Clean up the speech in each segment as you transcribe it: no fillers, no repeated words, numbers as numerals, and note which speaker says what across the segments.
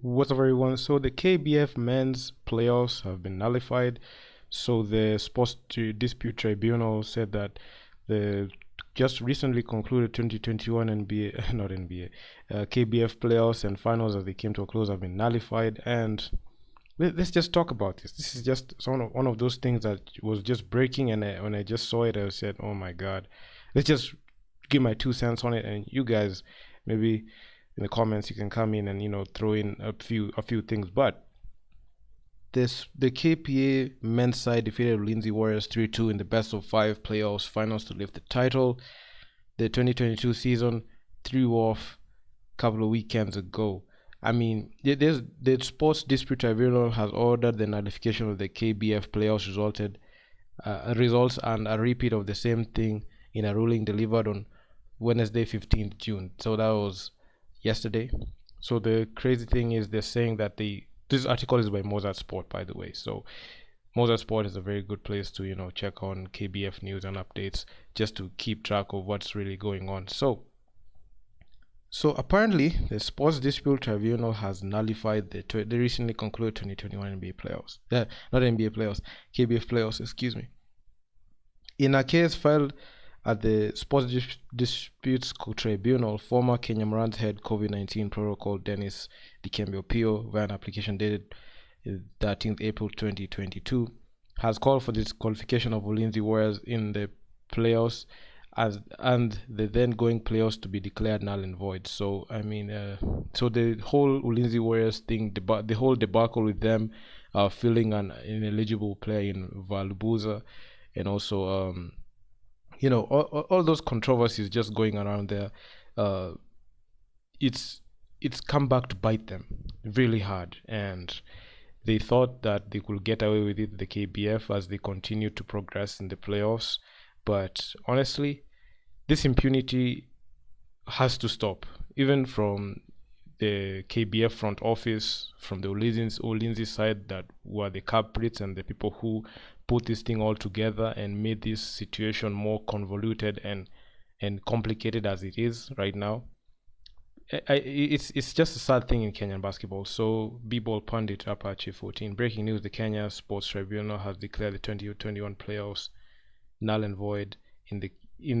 Speaker 1: What's up, everyone? So the KBF men's playoffs have been nullified. So the Dispute Tribunal said that the just recently concluded 2021 NBA, not NBA, KBF playoffs and finals as they came to a close have been nullified. And let's just talk about this. This is just one of those things that was just breaking, and when I just saw it, I said, "Oh my God!" Let's just give my 2 cents on it, and you guys maybe in the comments you can come in and throw in a few things. But this the KPA men's side defeated Lindsay Warriors 3-2 in the best of 5 playoffs finals to lift the title. The 2022 season threw off a couple of weekends ago. I mean, the Sports Dispute Tribunal has ordered the nullification of the KBF playoffs results and a repeat of the same thing in a ruling delivered on Wednesday, 15th June. So that was yesterday. So the crazy thing is they're saying that this article is by Mozart Sport, by the way. So Mozart Sport is a very good place to check on KBF news and updates just to keep track of what's really going on. So apparently the Sports Dispute Tribunal has nullified the recently concluded 2021 NBA playoffs. Not NBA playoffs, KBF playoffs, excuse me. In a case filed at the Sports Disputes Tribunal, former Kenya Morans head COVID-19 protocol Dennis Dikembe via an application dated 13th April 2022 has called for the disqualification of Ulinzi Warriors in the playoffs and the then going playoffs to be declared null and void. So I mean, so the whole Ulinzi Warriors thing, the whole debacle with them filling an ineligible player in Valbuza, and also all those controversies just going around there, it's come back to bite them really hard, and they thought that they could get away with it, the KBF, as they continue to progress in the playoffs. But honestly, this impunity has to stop, even from the KBF front office, from the Ulinzi side that were the culprits and the people who put this thing all together and made this situation more convoluted and complicated as it is right now. It's just a sad thing in Kenyan basketball. So B-Ball Pundit Apache 14, breaking news: the Kenya Sports Tribunal has declared the 2021 playoffs null and void in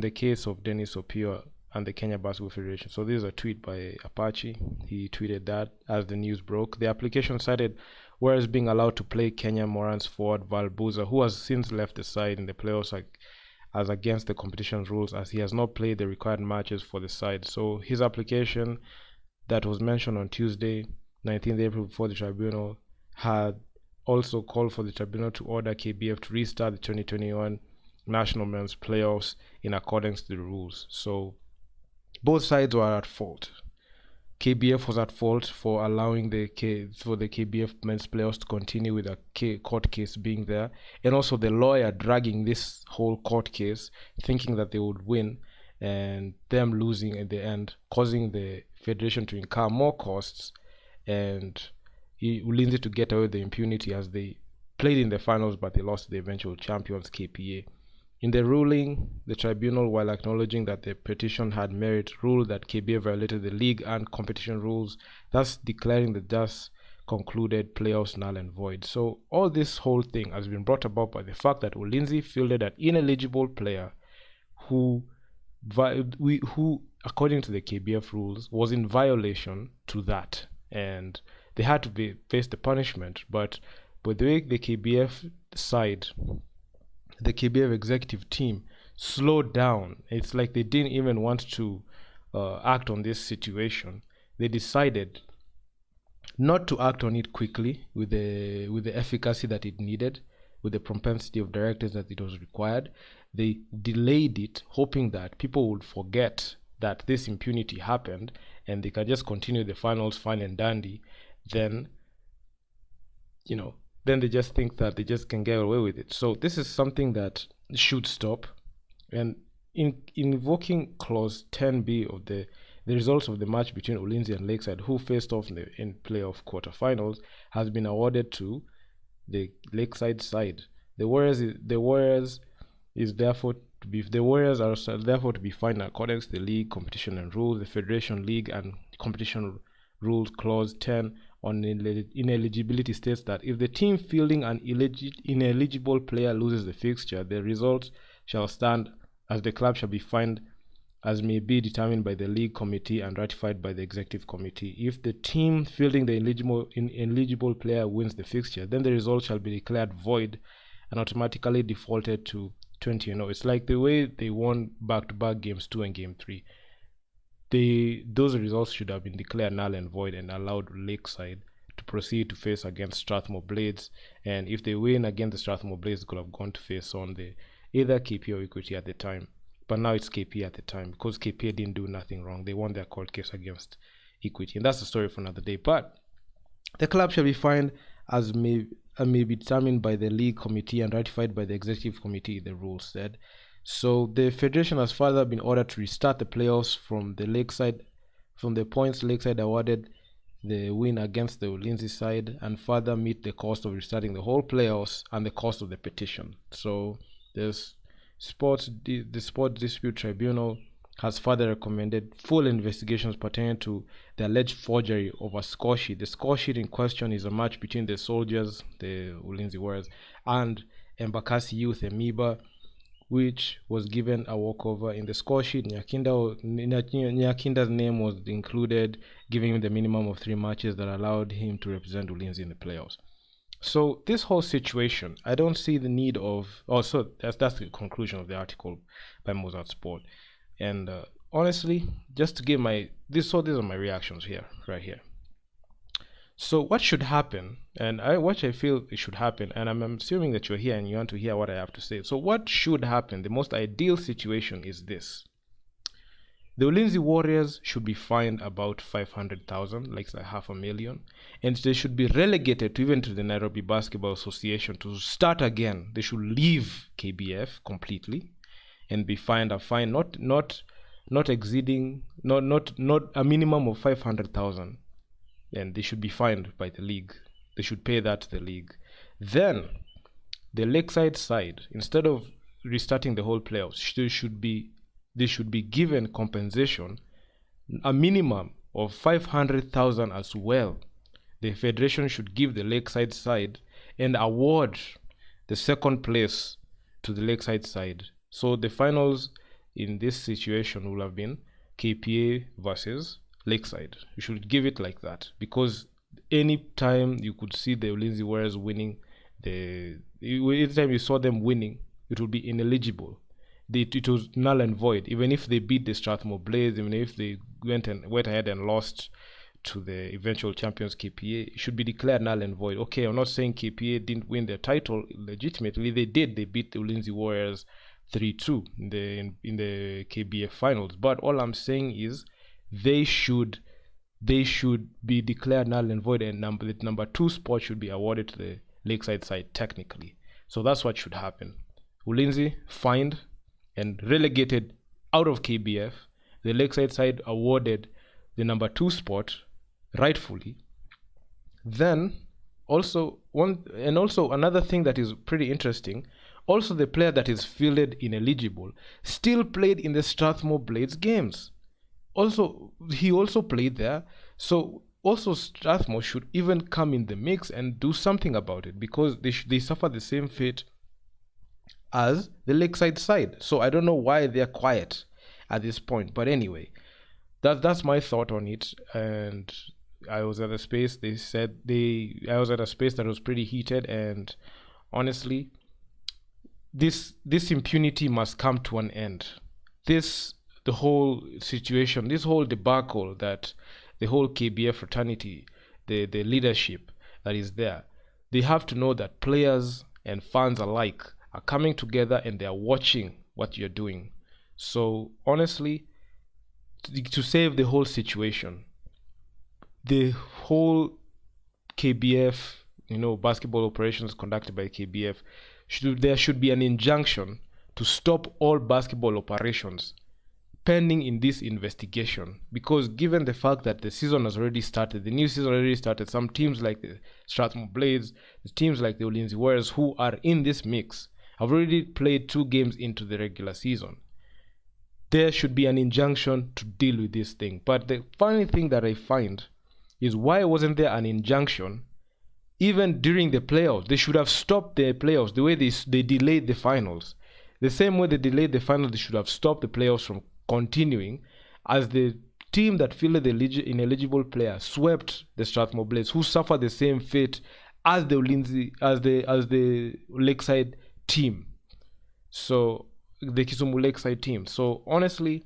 Speaker 1: the case of Dennis Opio and the Kenya Basketball Federation. So this is a tweet by Apache. He tweeted that as the news broke. The application cited Warriors being allowed to play Kenya Morans forward Valbuza, who has since left the side in the playoffs, as against the competition rules, as he has not played the required matches for the side. So his application that was mentioned on Tuesday, 19th April, before the tribunal, had also called for the tribunal to order KBF to restart the 2021 national men's playoffs in accordance to the rules. So both sides were at fault. KBF was at fault for allowing the KBF men's playoffs to continue with a court case being there, and also the lawyer dragging this whole court case, thinking that they would win, and them losing at the end, causing the federation to incur more costs, and Ulinzi to get away with the impunity as they played in the finals, but they lost to the eventual champions KPA. In the ruling, the tribunal, while acknowledging that the petition had merit, ruled that KBA violated the league and competition rules, thus declaring the thus concluded playoffs null and void. So all this whole thing has been brought about by the fact that Ulinzi fielded an ineligible player who, according to the KBF rules, was in violation to that, and they had to face the punishment. But the way the KBF side, the KBF executive team, slowed down. It's like they didn't even want to act on this situation. They decided not to act on it quickly with the efficacy that it needed, with the propensity of directors that it was required. They delayed it, hoping that people would forget that this impunity happened and they can just continue the finals fine and dandy. Then they just think that they just can get away with it. So this is something that should stop. And in invoking clause 10b of the results of the match between Ulinzi and Lakeside, who faced off in playoff quarterfinals, has been awarded to the Lakeside side. The Warriors are therefore to be fined according to the league competition and rules, the Federation League and competition rules clause 10 on ineligibility states that if the team fielding an ineligible player loses the fixture, the result shall stand as the club shall be fined as may be determined by the league committee and ratified by the executive committee. If the team fielding the ineligible player wins the fixture, then the result shall be declared void and automatically defaulted to 20-0. It's like the way they won back-to-back games 2 and game 3. Those results should have been declared null and void and allowed Lakeside to proceed to face against Strathmore Blades. And if they win against the Strathmore Blades, they could have gone to face on either KP or Equity at the time. But now it's KP at the time because KP didn't do nothing wrong. They won their court case against Equity, and that's a story for another day. But the club shall be fined as may be determined by the league committee and ratified by the executive committee, the rules said. So the federation has further been ordered to restart the playoffs from the points Lakeside awarded the win against the Ulinzi side, and further meet the cost of restarting the whole playoffs and the cost of the petition. So there's the Sport Dispute Tribunal has further recommended full investigations pertaining to the alleged forgery of a score sheet. The score sheet in question is a match between the Soldiers, the Ulinzi Warriors, and Embakasi Youth, Emiba, which was given a walkover. In the score sheet, Nyakinda's name was included, giving him the minimum of 3 matches that allowed him to represent Ulinzi in the playoffs. So this whole situation, I don't see the need of. So that's the conclusion of the article by Mozart Sport. And honestly, just to give these are my reactions right here. So what should happen, and what I feel it should happen, and I'm assuming that you're here and you want to hear what I have to say. So what should happen? The most ideal situation is this. The Ulinzi Warriors should be fined about 500,000, like $500,000, and they should be relegated to the Nairobi Basketball Association to start again. They should leave KBF completely and be fined a fine not exceeding not a minimum of 500,000, and they should be fined by the league. They should pay that to the league. Then the Lakeside side, instead of restarting the whole playoffs, they should be given compensation, a minimum of 500,000 as well. The federation should give the Lakeside side and award the second place to the Lakeside side. So the finals in this situation will have been KPA versus Lakeside. You should give it like that, because any time you could see the Ulinzi Warriors winning, anytime you saw them winning, it would be ineligible. It was null and void. Even if they beat the Strathmore Blades, even if they went ahead and lost to the eventual champions KPA, it should be declared null and void. Okay, I'm not saying KPA didn't win their title legitimately. They did. They beat the Ulinzi Warriors 3-2 in the KBF finals. But all I'm saying is they should be declared null and void, and the number 2 spot should be awarded to the Lakeside side technically. So that's what should happen. Ulinzi fined and relegated out of KBF. The Lakeside side awarded the number 2 spot rightfully. Then also another thing that is pretty interesting, also the player that is fielded ineligible still played in the Strathmore Blades games. He also played there. So also Strathmore should even come in the mix and do something about it, because they suffer the same fate as the Lakeside side. So I don't know why they're quiet at this point. But anyway, that's my thought on it. And I was at a space. I was at a space that was pretty heated, and honestly, this impunity must come to an end. The whole situation, this whole debacle that the whole KBF fraternity, the leadership that is there, they have to know that players and fans alike are coming together and they are watching what you're doing. So honestly, to save the whole situation, the whole KBF, basketball operations conducted by KBF, there should be an injunction to stop all basketball operations pending in this investigation, because given the fact that the season has already started, the new season already started, some teams like the Strathmore Blades, the teams like the Ulinzi Warriors who are in this mix have already played 2 games into the regular season. There should be an injunction to deal with this thing. But the funny thing that I find is why wasn't there an injunction even during the playoffs? They should have stopped the playoffs the way they delayed the finals. The same way they delayed the finals, they should have stopped the playoffs from continuing, as the team that fielded the ineligible player swept the Strathmore Blades, who suffered the same fate as the Lakeside team. So the Kisumu Lakeside team. So honestly,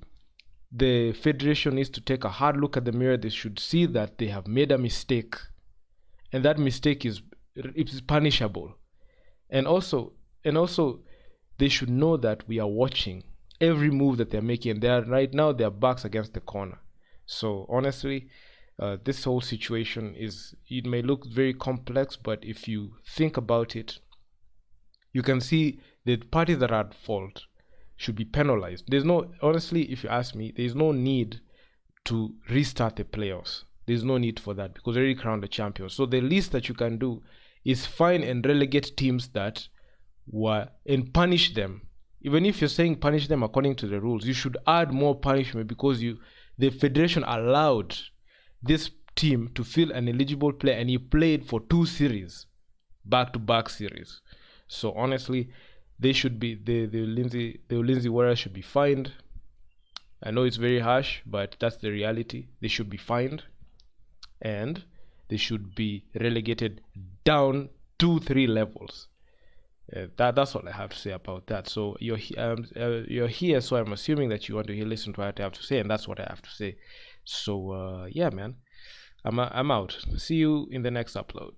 Speaker 1: the federation needs to take a hard look at the mirror. They should see that they have made a mistake, and that mistake is punishable. And also they should know that we are watching every move that they're making. They are right now, their backs against the corner. So honestly, this whole situation it may look very complex, but if you think about it, you can see the parties that are at fault should be penalized. Honestly, if you ask me, there's no need to restart the playoffs. There's no need for that because they already crowned the champions. So the least that you can do is fine and relegate teams that were, and punish them. Even if you're saying punish them according to the rules, you should add more punishment, because the federation allowed this team to field an eligible player, and he played for 2 series, back-to-back series. So honestly, they should be the Lindsay Warriors should be fined. I know it's very harsh, but that's the reality. They should be fined, and they should be relegated down 2-3 levels. That's what I have to say about that. So you're here, so I'm assuming that you want to listen to what I have to say, and that's what I have to say. So yeah, man, I'm out. See you in the next upload.